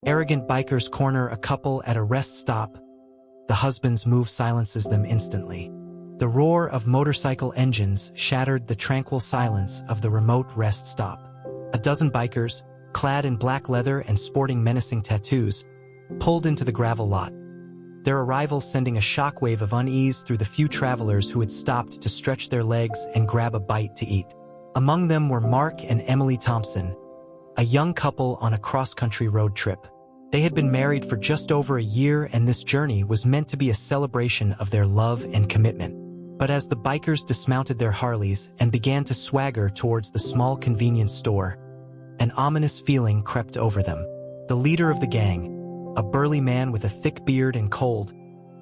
Arrogant bikers corner a couple at a rest stop. The husband's move silences them instantly. The roar of motorcycle engines shattered the tranquil silence of the remote rest stop. A dozen bikers, clad in black leather and sporting menacing tattoos, pulled into the gravel lot. Their arrival sending a shockwave of unease through the few travelers who had stopped to stretch their legs and grab a bite to eat. Among them were Mark and Emily Thompson, a young couple on a cross-country road trip. They had been married for just over a year, and this journey was meant to be a celebration of their love and commitment. But as the bikers dismounted their Harleys and began to swagger towards the small convenience store, an ominous feeling crept over them. The leader of the gang, a burly man with a thick beard and cold,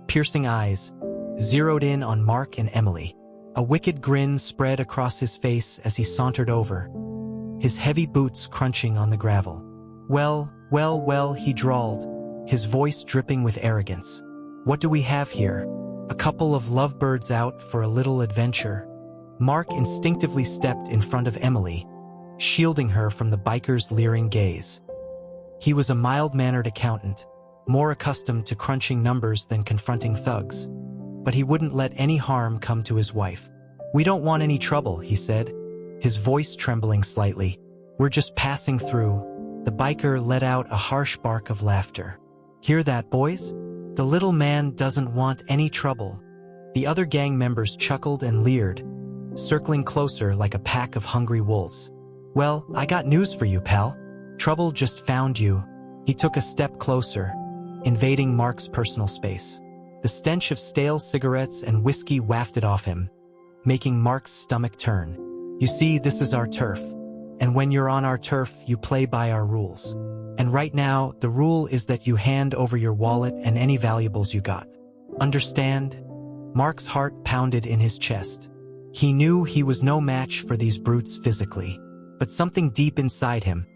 piercing eyes, zeroed in on Mark and Emily. A wicked grin spread across his face as he sauntered over, his heavy boots crunching on the gravel. Well, he drawled, his voice dripping with arrogance. What do we have here? A couple of lovebirds out for a little adventure. Mark instinctively stepped in front of Emily, shielding her from the biker's leering gaze. He was a mild-mannered accountant, more accustomed to crunching numbers than confronting thugs. But he wouldn't let any harm come to his wife. "We don't want any trouble," he said, his voice trembling slightly. "We're just passing through." The biker let out a harsh bark of laughter. "Hear that, boys? The little man doesn't want any trouble." The other gang members chuckled and leered, circling closer like a pack of hungry wolves. "Well, I got news for you, pal. Trouble just found you." He took a step closer, invading Mark's personal space. The stench of stale cigarettes and whiskey wafted off him, making Mark's stomach turn. "You see, this is our turf. And when you're on our turf, you play by our rules. And right now, the rule is that you hand over your wallet and any valuables you got. Understand?" Mark's heart pounded in his chest. He knew he was no match for these brutes physically, but something deep inside him,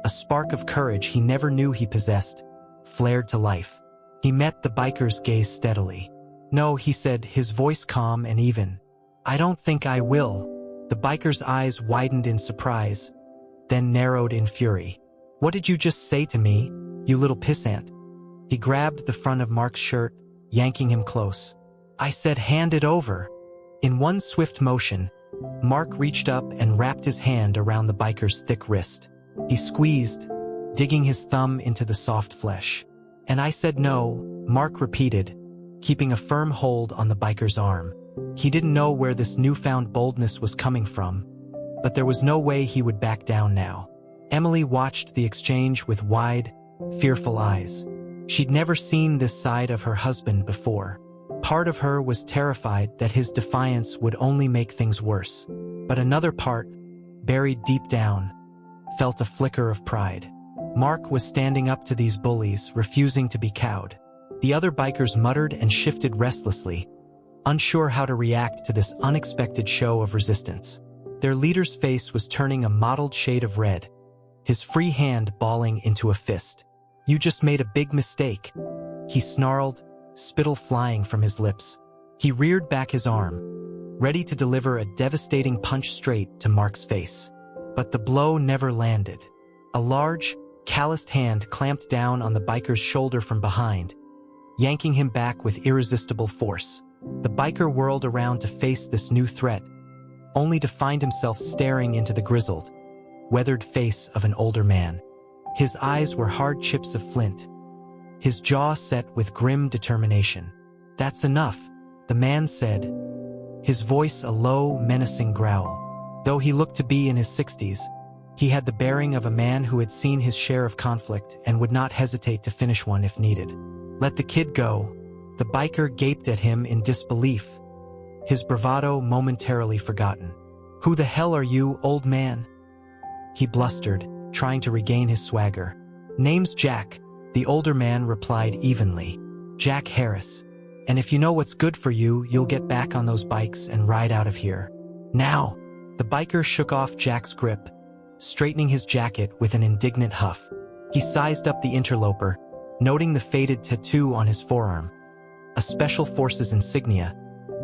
a spark of courage he never knew he possessed, flared to life. He met the biker's gaze steadily. "No," he said, his voice calm and even. "I don't think I will." The biker's eyes widened in surprise, then narrowed in fury. "What did you just say to me, you little pissant?" He grabbed the front of Mark's shirt, yanking him close. "I said hand it over." In one swift motion, Mark reached up and wrapped his hand around the biker's thick wrist. He squeezed, digging his thumb into the soft flesh. "And I said no," Mark repeated, keeping a firm hold on the biker's arm. He didn't know where this newfound boldness was coming from, but there was no way he would back down now. Emily watched the exchange with wide, fearful eyes. She'd never seen this side of her husband before. Part of her was terrified that his defiance would only make things worse, but another part, buried deep down, felt a flicker of pride. Mark was standing up to these bullies, refusing to be cowed. The other bikers muttered and shifted restlessly, unsure how to react to this unexpected show of resistance. Their leader's face was turning a mottled shade of red, his free hand balling into a fist. "You just made a big mistake," he snarled, spittle flying from his lips. He reared back his arm, ready to deliver a devastating punch straight to Mark's face. But the blow never landed. A large, calloused hand clamped down on the biker's shoulder from behind, yanking him back with irresistible force. The biker whirled around to face this new threat, only to find himself staring into the grizzled, weathered face of an older man. His eyes were hard chips of flint, his jaw set with grim determination. "That's enough," the man said, his voice a low, menacing growl. Though he looked to be in his 60s, he had the bearing of a man who had seen his share of conflict and would not hesitate to finish one if needed. "Let the kid go." The biker gaped at him in disbelief, his bravado momentarily forgotten. "Who the hell are you, old man?" he blustered, trying to regain his swagger. "Name's Jack," the older man replied evenly. "Jack Harris. And if you know what's good for you, you'll get back on those bikes and ride out of here. Now!" The biker shook off Jack's grip, straightening his jacket with an indignant huff. He sized up the interloper, noting the faded tattoo on his forearm. A Special Forces insignia,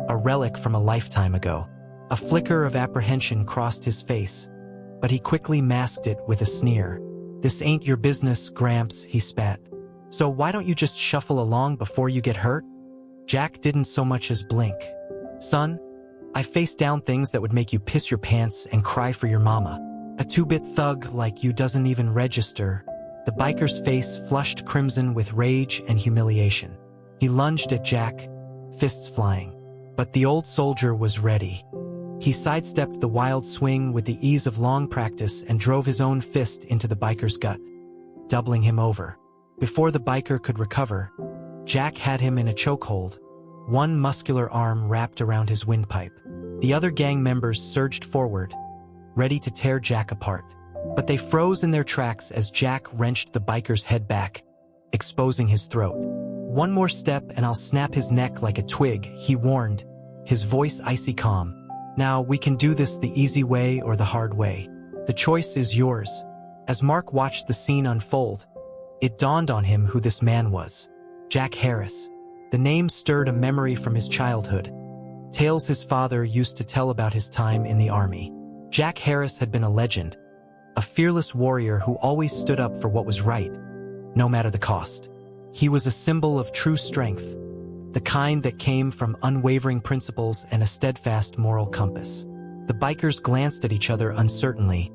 a relic from a lifetime ago. A flicker of apprehension crossed his face, but he quickly masked it with a sneer. "This ain't your business, Gramps," he spat. "So why don't you just shuffle along before you get hurt?" Jack didn't so much as blink. "Son, I face down things that would make you piss your pants and cry for your mama. A two-bit thug like you doesn't even register." The biker's face flushed crimson with rage and humiliation. He lunged at Jack, fists flying. But the old soldier was ready. He sidestepped the wild swing with the ease of long practice and drove his own fist into the biker's gut, doubling him over. Before the biker could recover, Jack had him in a chokehold, one muscular arm wrapped around his windpipe. The other gang members surged forward, ready to tear Jack apart. But they froze in their tracks as Jack wrenched the biker's head back, exposing his throat. "One more step and I'll snap his neck like a twig," he warned, his voice icy calm. "Now, we can do this the easy way or the hard way. The choice is yours." As Mark watched the scene unfold, it dawned on him who this man was. Jack Harris. The name stirred a memory from his childhood, tales his father used to tell about his time in the army. Jack Harris had been a legend, a fearless warrior who always stood up for what was right, no matter the cost. He was a symbol of true strength, the kind that came from unwavering principles and a steadfast moral compass. The bikers glanced at each other uncertainly,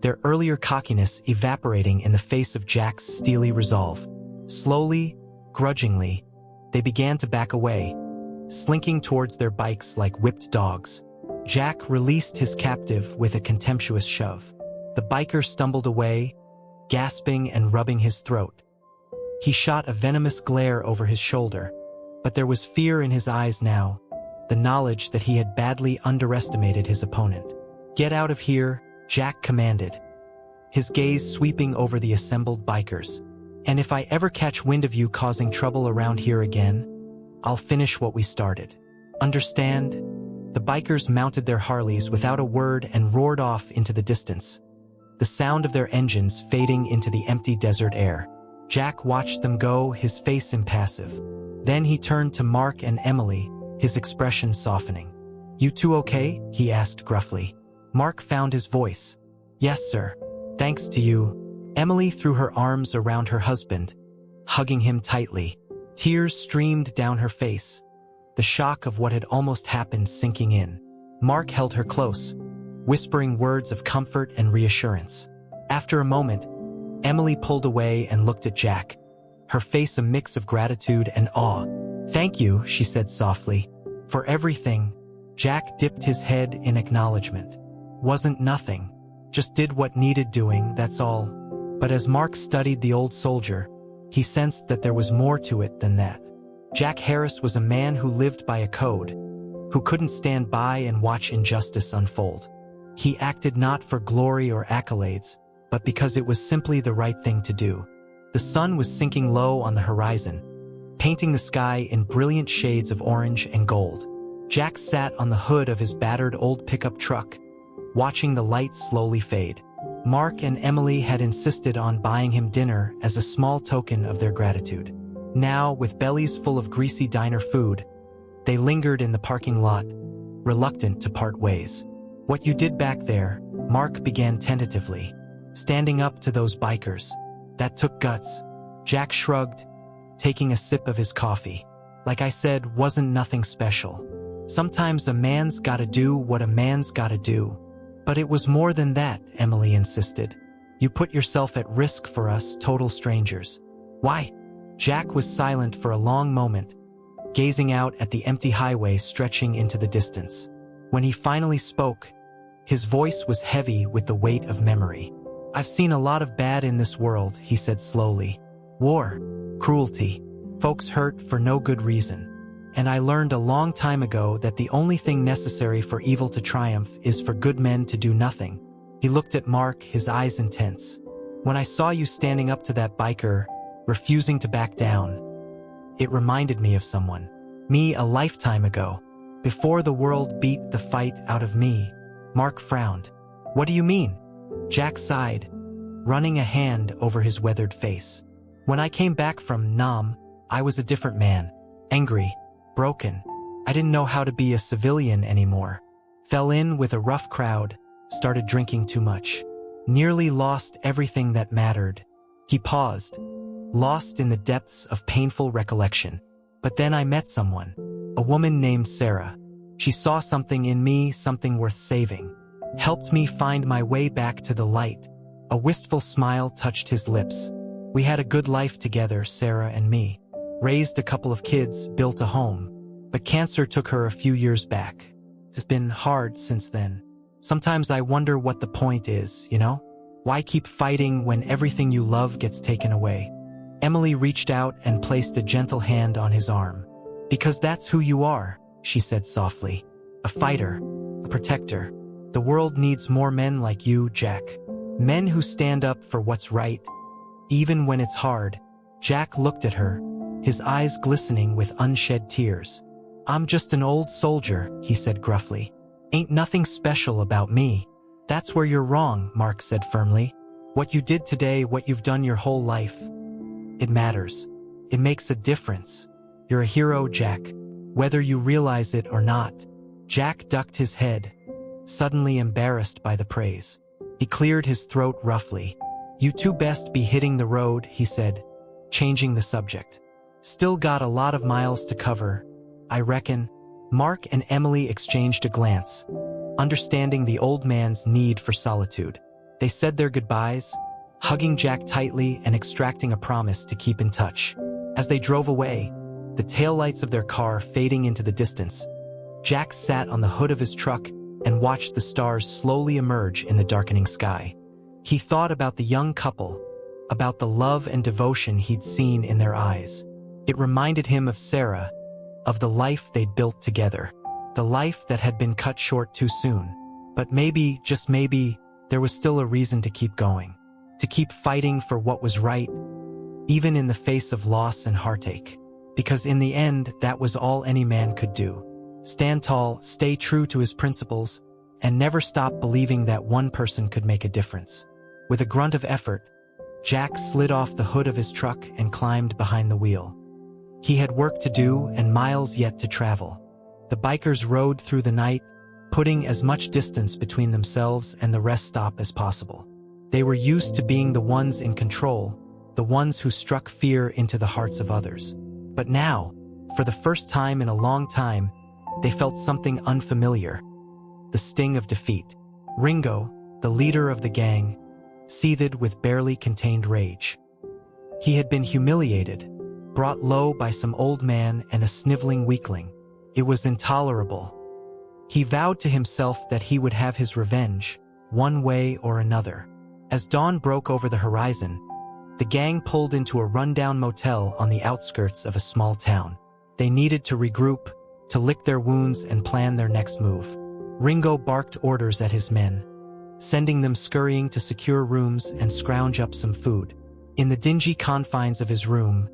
their earlier cockiness evaporating in the face of Jack's steely resolve. Slowly, grudgingly, they began to back away, slinking towards their bikes like whipped dogs. Jack released his captive with a contemptuous shove. The biker stumbled away, gasping and rubbing his throat. He shot a venomous glare over his shoulder, but there was fear in his eyes now, the knowledge that he had badly underestimated his opponent. "Get out of here," Jack commanded, his gaze sweeping over the assembled bikers. "And if I ever catch wind of you causing trouble around here again, I'll finish what we started. Understand?" The bikers mounted their Harleys without a word and roared off into the distance, the sound of their engines fading into the empty desert air. Jack watched them go, his face impassive. Then he turned to Mark and Emily, his expression softening. "You two okay?" he asked gruffly. Mark found his voice. "Yes, sir. Thanks to you." Emily threw her arms around her husband, hugging him tightly. Tears streamed down her face, the shock of what had almost happened sinking in. Mark held her close, whispering words of comfort and reassurance. After a moment, Emily pulled away and looked at Jack, her face a mix of gratitude and awe. "Thank you," she said softly, "for everything." Jack dipped his head in acknowledgement. "Wasn't nothing. Just did what needed doing, that's all." But as Mark studied the old soldier, he sensed that there was more to it than that. Jack Harris was a man who lived by a code, who couldn't stand by and watch injustice unfold. He acted not for glory or accolades, but because it was simply the right thing to do. The sun was sinking low on the horizon, painting the sky in brilliant shades of orange and gold. Jack sat on the hood of his battered old pickup truck, watching the light slowly fade. Mark and Emily had insisted on buying him dinner as a small token of their gratitude. Now, with bellies full of greasy diner food, they lingered in the parking lot, reluctant to part ways. "What you did back there," Mark began tentatively, "standing up to those bikers, that took guts." Jack shrugged, taking a sip of his coffee. "Like I said, wasn't nothing special. Sometimes a man's gotta do what a man's gotta do." "But it was more than that," Emily insisted. "You put yourself at risk for us, total strangers." "Why?" Jack was silent for a long moment, gazing out at the empty highway stretching into the distance. When he finally spoke, his voice was heavy with the weight of memory. "I've seen a lot of bad in this world," he said slowly. "War, cruelty, folks hurt for no good reason. And I learned a long time ago that the only thing necessary for evil to triumph is for good men to do nothing." He looked at Mark, his eyes intense. "When I saw you standing up to that biker, refusing to back down, it reminded me of someone. Me a lifetime ago, before the world beat the fight out of me." Mark frowned. "What do you mean?" Jack sighed, running a hand over his weathered face. "When I came back from Nam, I was a different man. Angry, broken. I didn't know how to be a civilian anymore. Fell in with a rough crowd, started drinking too much. Nearly lost everything that mattered. He paused, lost in the depths of painful recollection. But then I met someone, a woman named Sarah. She saw something in me, something worth saving. Helped me find my way back to the light. A wistful smile touched his lips. We had a good life together, Sarah and me. Raised a couple of kids, built a home. But cancer took her a few years back. It's been hard since then. Sometimes I wonder what the point is, you know? Why keep fighting when everything you love gets taken away? Emily reached out and placed a gentle hand on his arm. Because that's who you are, she said softly. A fighter, a protector. The world needs more men like you, Jack. Men who stand up for what's right, even when it's hard. Jack looked at her, his eyes glistening with unshed tears. I'm just an old soldier, he said gruffly. Ain't nothing special about me. That's where you're wrong, Mark said firmly. What you did today, what you've done your whole life, it matters. It makes a difference. You're a hero, Jack, whether you realize it or not. Jack ducked his head, suddenly embarrassed by the praise. He cleared his throat roughly. You two best be hitting the road, he said, changing the subject. Still got a lot of miles to cover, I reckon. Mark and Emily exchanged a glance, understanding the old man's need for solitude. They said their goodbyes, hugging Jack tightly and extracting a promise to keep in touch. As they drove away, the taillights of their car fading into the distance, Jack sat on the hood of his truck and watched the stars slowly emerge in the darkening sky. He thought about the young couple, about the love and devotion he'd seen in their eyes. It reminded him of Sarah, of the life they'd built together, the life that had been cut short too soon. But maybe, just maybe, there was still a reason to keep going, to keep fighting for what was right, even in the face of loss and heartache. Because in the end, that was all any man could do. Stand tall, stay true to his principles, and never stop believing that one person could make a difference. With a grunt of effort, Jack slid off the hood of his truck and climbed behind the wheel. He had work to do and miles yet to travel. The bikers rode through the night, putting as much distance between themselves and the rest stop as possible. They were used to being the ones in control, the ones who struck fear into the hearts of others. But now, for the first time in a long time, they felt something unfamiliar. The sting of defeat. Ringo, the leader of the gang, seethed with barely contained rage. He had been humiliated, brought low by some old man and a sniveling weakling. It was intolerable. He vowed to himself that he would have his revenge, one way or another. As dawn broke over the horizon, the gang pulled into a rundown motel on the outskirts of a small town. They needed to regroup, to lick their wounds and plan their next move. Ringo barked orders at his men, sending them scurrying to secure rooms and scrounge up some food. In the dingy confines of his room,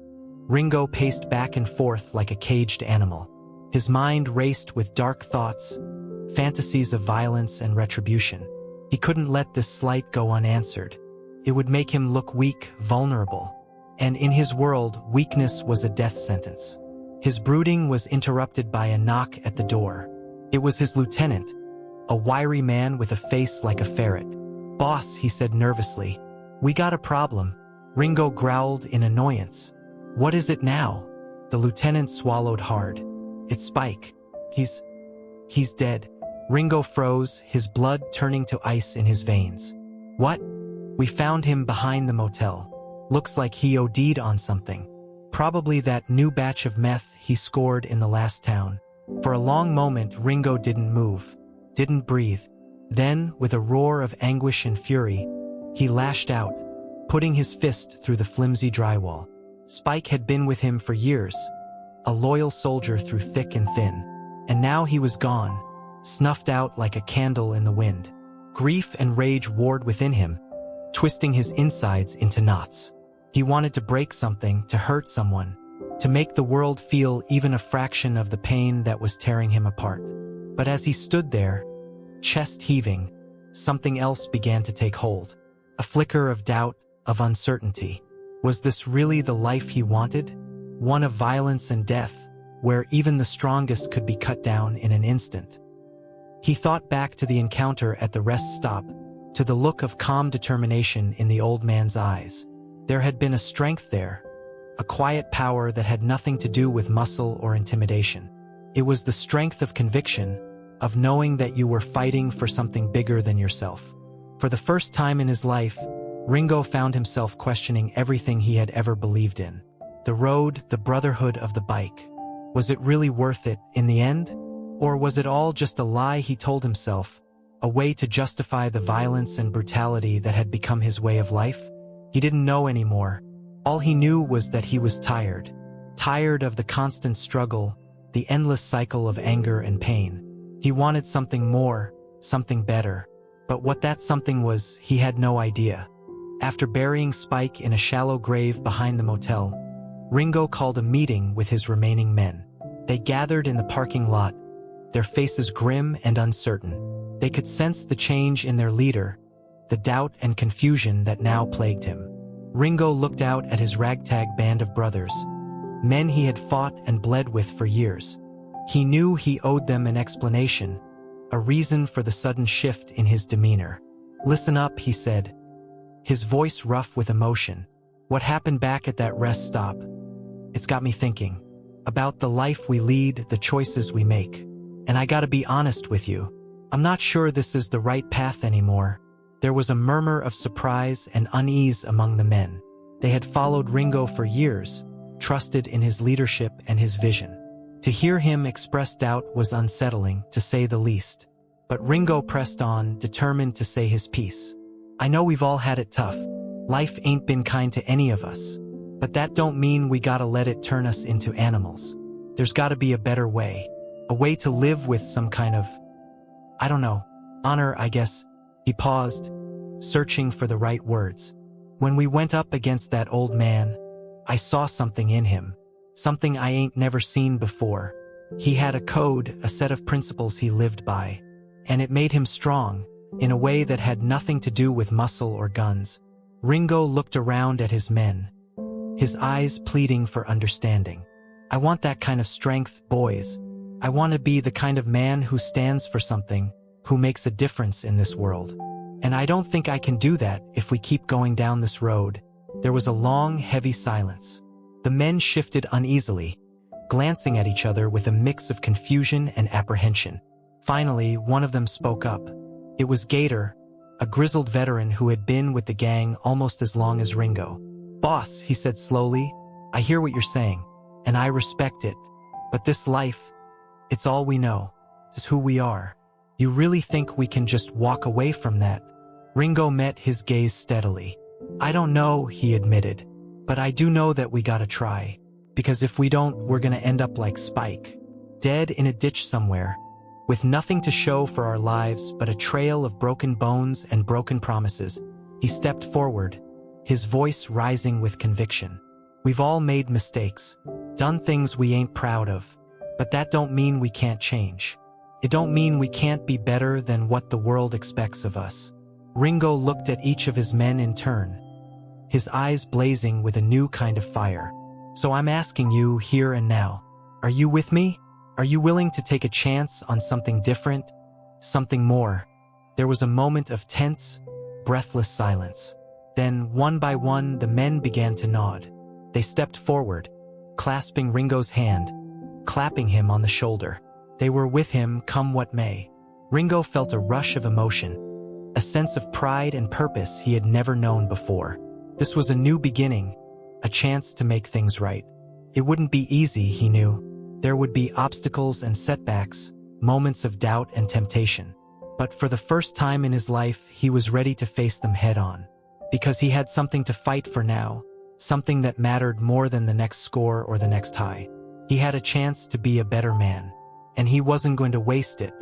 Ringo paced back and forth like a caged animal. His mind raced with dark thoughts, fantasies of violence and retribution. He couldn't let this slight go unanswered. It would make him look weak, vulnerable. And in his world, weakness was a death sentence. His brooding was interrupted by a knock at the door. It was his lieutenant, a wiry man with a face like a ferret. "Boss," he said nervously, "we got a problem." Ringo growled in annoyance. "What is it now?" The lieutenant swallowed hard. "It's Spike. He's dead." Ringo froze, his blood turning to ice in his veins. "What?" "We found him behind the motel. Looks like he OD'd on something. Probably that new batch of meth he scored in the last town." For a long moment, Ringo didn't move, didn't breathe. Then, with a roar of anguish and fury, he lashed out, putting his fist through the flimsy drywall. Spike had been with him for years, a loyal soldier through thick and thin. And now he was gone, snuffed out like a candle in the wind. Grief and rage warred within him, twisting his insides into knots. He wanted to break something, to hurt someone, to make the world feel even a fraction of the pain that was tearing him apart. But as he stood there, chest heaving, something else began to take hold. A flicker of doubt, of uncertainty. Was this really the life he wanted? One of violence and death, where even the strongest could be cut down in an instant. He thought back to the encounter at the rest stop, to the look of calm determination in the old man's eyes. There had been a strength there, a quiet power that had nothing to do with muscle or intimidation. It was the strength of conviction, of knowing that you were fighting for something bigger than yourself. For the first time in his life, Ringo found himself questioning everything he had ever believed in. The road, the brotherhood of the bike. Was it really worth it in the end? Or was it all just a lie he told himself, a way to justify the violence and brutality that had become his way of life? He didn't know anymore. All he knew was that he was tired. Tired of the constant struggle, the endless cycle of anger and pain. He wanted something more, something better. But what that something was, he had no idea. After burying Spike in a shallow grave behind the motel, Ringo called a meeting with his remaining men. They gathered in the parking lot, their faces grim and uncertain. They could sense the change in their leader, the doubt and confusion that now plagued him. Ringo looked out at his ragtag band of brothers, men he had fought and bled with for years. He knew he owed them an explanation, a reason for the sudden shift in his demeanor. "Listen up," he said, his voice rough with emotion. "What happened back at that rest stop? It's got me thinking about the life we lead, the choices we make. And I gotta be honest with you, I'm not sure this is the right path anymore." There was a murmur of surprise and unease among the men. They had followed Ringo for years, trusted in his leadership and his vision. To hear him express doubt was unsettling, to say the least. But Ringo pressed on, determined to say his piece. "I know we've all had it tough. Life ain't been kind to any of us. But that don't mean we gotta let it turn us into animals. There's gotta be a better way. A way to live with some kind of, I don't know, honor, I guess." He paused, searching for the right words. "When we went up against that old man, I saw something in him. Something I ain't never seen before. He had a code, a set of principles he lived by. And it made him strong, in a way that had nothing to do with muscle or guns." Ringo looked around at his men, his eyes pleading for understanding. "I want that kind of strength, boys. I want to be the kind of man who stands for something, who makes a difference in this world. And I don't think I can do that if we keep going down this road." There was a long, heavy silence. The men shifted uneasily, glancing at each other with a mix of confusion and apprehension. Finally, one of them spoke up. It was Gator, a grizzled veteran who had been with the gang almost as long as Ringo. "Boss," he said slowly, "I hear what you're saying, and I respect it. But this life, it's all we know. It's who we are. You really think we can just walk away from that?" Ringo met his gaze steadily. "I don't know," he admitted, "but I do know that we gotta try. Because if we don't, we're gonna end up like Spike. Dead in a ditch somewhere, with nothing to show for our lives but a trail of broken bones and broken promises." He stepped forward, his voice rising with conviction. "We've all made mistakes, done things we ain't proud of. But that don't mean we can't change. It don't mean we can't be better than what the world expects of us." Ringo looked at each of his men in turn, his eyes blazing with a new kind of fire. "So I'm asking you here and now, are you with me? Are you willing to take a chance on something different? Something more?" There was a moment of tense, breathless silence. Then, one by one, the men began to nod. They stepped forward, clasping Ringo's hand, clapping him on the shoulder. They were with him, come what may. Ringo felt a rush of emotion, a sense of pride and purpose he had never known before. This was a new beginning, a chance to make things right. It wouldn't be easy, he knew. There would be obstacles and setbacks, moments of doubt and temptation. But for the first time in his life, he was ready to face them head on. Because he had something to fight for now, something that mattered more than the next score or the next high. He had a chance to be a better man, and he wasn't going to waste it.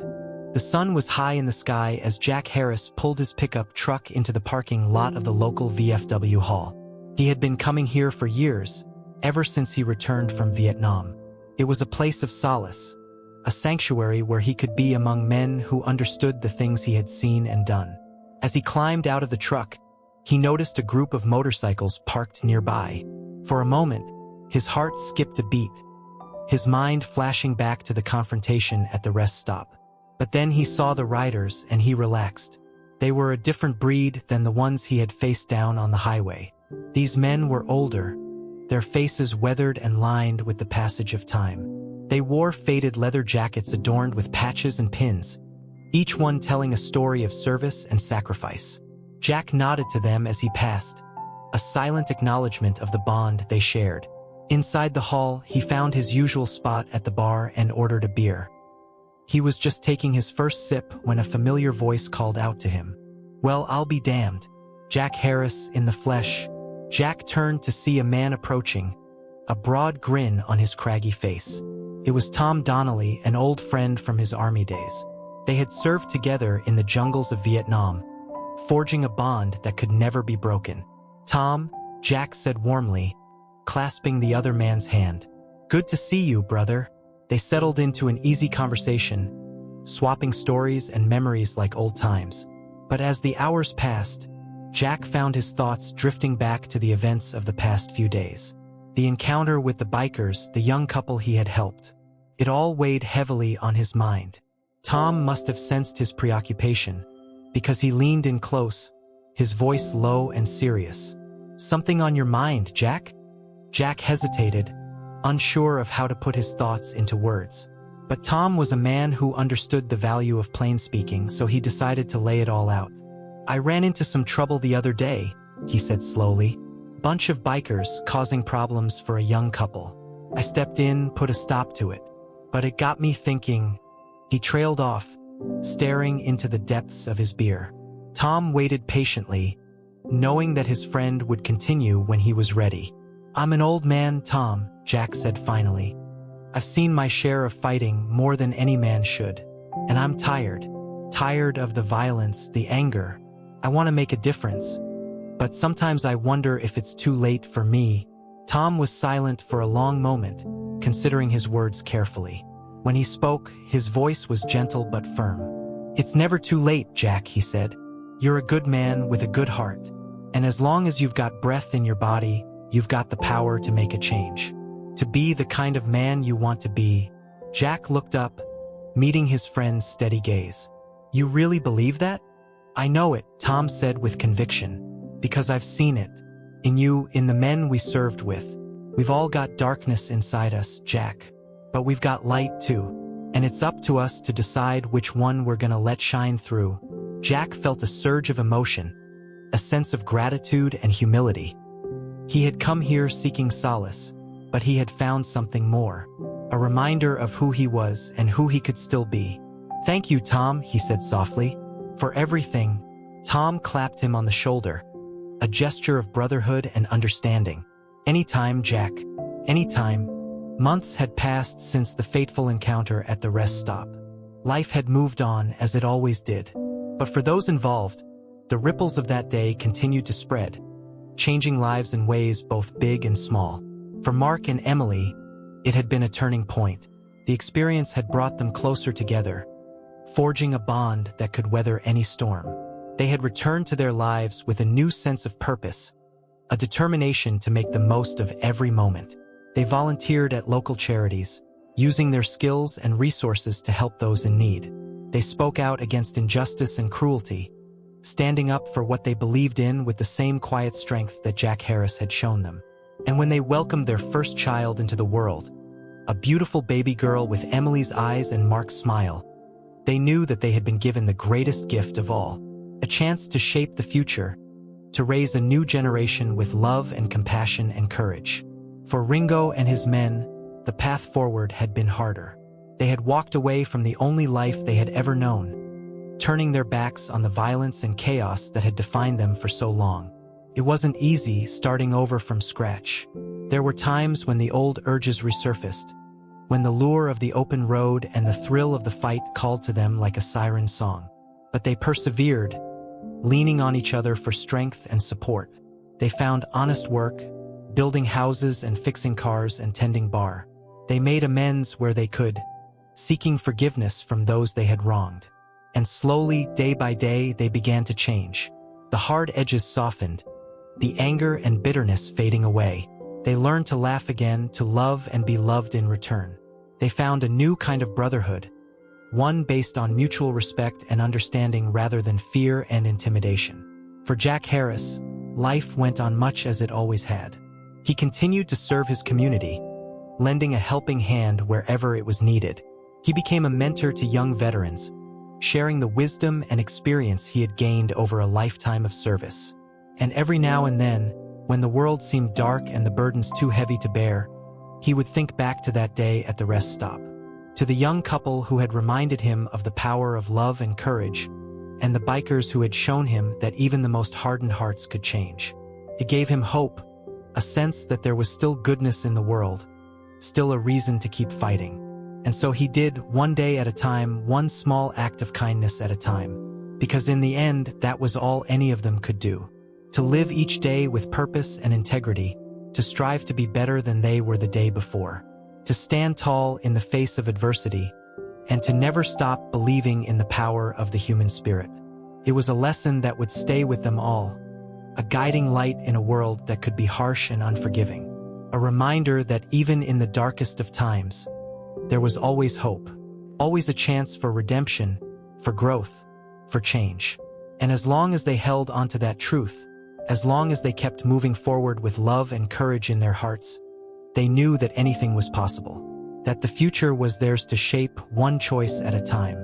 The sun was high in the sky as Jack Harris pulled his pickup truck into the parking lot of the local VFW hall. He had been coming here for years, ever since he returned from Vietnam. It was a place of solace, a sanctuary where he could be among men who understood the things he had seen and done. As he climbed out of the truck, he noticed a group of motorcycles parked nearby. For a moment, his heart skipped a beat, his mind flashing back to the confrontation at the rest stop. But then he saw the riders and he relaxed. They were a different breed than the ones he had faced down on the highway. These men were older, their faces weathered and lined with the passage of time. They wore faded leather jackets adorned with patches and pins, each one telling a story of service and sacrifice. Jack nodded to them as he passed, a silent acknowledgement of the bond they shared. Inside the hall, he found his usual spot at the bar and ordered a beer. He was just taking his first sip when a familiar voice called out to him. "Well, I'll be damned." Jack Harris in the flesh. Jack turned to see a man approaching, a broad grin on his craggy face. It was Tom Donnelly, an old friend from his army days. They had served together in the jungles of Vietnam, forging a bond that could never be broken. "Tom," Jack said warmly, clasping the other man's hand. "Good to see you, brother." They settled into an easy conversation, swapping stories and memories like old times. But as the hours passed, Jack found his thoughts drifting back to the events of the past few days. The encounter with the bikers, the young couple he had helped. It all weighed heavily on his mind. Tom must have sensed his preoccupation, because he leaned in close, his voice low and serious. "Something on your mind, Jack?" Jack hesitated, unsure of how to put his thoughts into words. But Tom was a man who understood the value of plain speaking, so he decided to lay it all out. "I ran into some trouble the other day," he said slowly. "Bunch of bikers causing problems for a young couple. I stepped in, put a stop to it. But it got me thinking." He trailed off, staring into the depths of his beer. Tom waited patiently, knowing that his friend would continue when he was ready. "I'm an old man, Tom," Jack said finally. "I've seen my share of fighting, more than any man should. And I'm tired. Tired of the violence, the anger. I want to make a difference. But sometimes I wonder if it's too late for me." Tom was silent for a long moment, considering his words carefully. When he spoke, his voice was gentle but firm. "It's never too late, Jack," he said. "You're a good man with a good heart. And as long as you've got breath in your body, you've got the power to make a change. To be the kind of man you want to be." Jack looked up, meeting his friend's steady gaze. "You really believe that?" "I know it," Tom said with conviction. "Because I've seen it. In you, in the men we served with. We've all got darkness inside us, Jack. But we've got light too. And it's up to us to decide which one we're gonna let shine through." Jack felt a surge of emotion, a sense of gratitude and humility. He had come here seeking solace, but he had found something more. A reminder of who he was and who he could still be. "Thank you, Tom," he said softly. "For everything." Tom clapped him on the shoulder, a gesture of brotherhood and understanding. "Anytime, Jack. Anytime." Months had passed since the fateful encounter at the rest stop. Life had moved on as it always did. But for those involved, the ripples of that day continued to spread, changing lives in ways both big and small. For Mark and Emily, it had been a turning point. The experience had brought them closer together, forging a bond that could weather any storm. They had returned to their lives with a new sense of purpose, a determination to make the most of every moment. They volunteered at local charities, using their skills and resources to help those in need. They spoke out against injustice and cruelty, standing up for what they believed in with the same quiet strength that Jack Harris had shown them. And when they welcomed their first child into the world, a beautiful baby girl with Emily's eyes and Mark's smile, they knew that they had been given the greatest gift of all, a chance to shape the future, to raise a new generation with love and compassion and courage. For Ringo and his men, the path forward had been harder. They had walked away from the only life they had ever known, turning their backs on the violence and chaos that had defined them for so long. It wasn't easy starting over from scratch. There were times when the old urges resurfaced, when the lure of the open road and the thrill of the fight called to them like a siren song. But they persevered, leaning on each other for strength and support. They found honest work, building houses and fixing cars and tending bar. They made amends where they could, seeking forgiveness from those they had wronged. And slowly, day by day, they began to change. The hard edges softened, the anger and bitterness fading away. They learned to laugh again, to love and be loved in return. They found a new kind of brotherhood, one based on mutual respect and understanding rather than fear and intimidation. For Jack Harris, life went on much as it always had. He continued to serve his community, lending a helping hand wherever it was needed. He became a mentor to young veterans, sharing the wisdom and experience he had gained over a lifetime of service. And every now and then, when the world seemed dark and the burdens too heavy to bear, he would think back to that day at the rest stop, to the young couple who had reminded him of the power of love and courage, and the bikers who had shown him that even the most hardened hearts could change. It gave him hope, a sense that there was still goodness in the world, still a reason to keep fighting. And so he did, one day at a time, one small act of kindness at a time, because in the end, that was all any of them could do. To live each day with purpose and integrity, to strive to be better than they were the day before, to stand tall in the face of adversity, and to never stop believing in the power of the human spirit. It was a lesson that would stay with them all, a guiding light in a world that could be harsh and unforgiving, a reminder that even in the darkest of times, there was always hope, always a chance for redemption, for growth, for change. And as long as they held onto that truth, as long as they kept moving forward with love and courage in their hearts, they knew that anything was possible, that the future was theirs to shape one choice at a time.